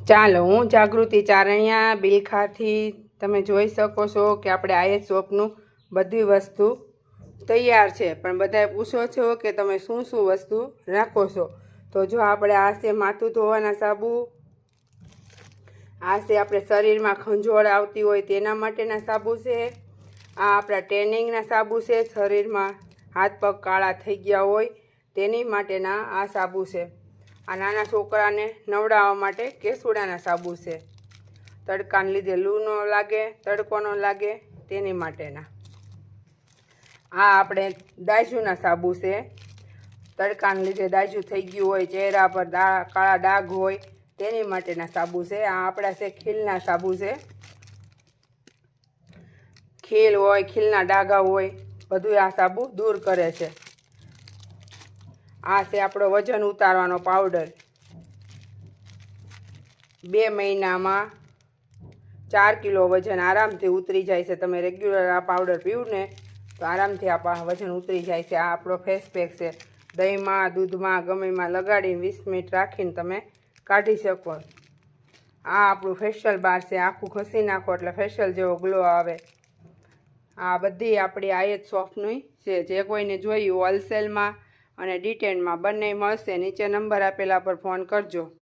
ચાલો, હું જાગૃતિ ચારણિયા બિલખાથી તમે જોઈ શકો છો કે આપણે આઈએસ શોપનું બધી વસ્તુ તૈયાર છે, પણ બધાએ પૂછો છો કે તમે શું શું વસ્તુ રાખો છો. તો જો આપણે આ છે માથું ધોવાના સાબુ, આ છે આપણે શરીરમાં ખંજોળ આવતી હોય તેના માટેના સાબુ છે, આ આપણા ટેનિંગના સાબુ છે, શરીરમાં હાથ પગ કાળા થઈ ગયા હોય તેની માટેના આ સાબુ છે. આ નાના છોકરાને નવડાવવા માટે કેસુડાના સાબુ છે, તડકાને લીધે લૂ ન લાગે, તડકો ન લાગે તેની માટેના. આ આપણે દાજુના સાબુ છે, તડકાને લીધે દાજુ થઈ ગયું હોય, ચહેરા પર કાળા ડાઘ હોય તેની માટેના સાબુ છે. આ આપણા છે ખીલના સાબુ છે, ખીલ હોય, ખીલના ડાઘા હોય બધું આ સાબુ દૂર કરે છે. આ છે આપણો વજન ઉતારવાનો પાવડર, 2 મહિનામાં 4 કિલો વજન આરામથી ઉતરી જાય છે. તમે રેગ્યુલર આ પાવડર પીવું ને તો આરામથી આ વજન ઉતરી જાય છે. આ આપણો ફેસ પેક છે, દહીંમાં, દૂધમાં, ગમેમાં લગાડીને 20 મિનિટ રાખીને તમે કાઢી શકો. આ આપણું ફેશિયલ બાર છે, આખું ઘસી નાખો એટલે ફેશિયલ જેવો ગ્લો આવે. આ બધી આપણી આઈએસ શોપની છે. જે કોઈને જોયું હોલસેલમાં અને ડિટેલમાં બંને મળશે. નીચે નંબર આપેલા પર ફોન કરજો.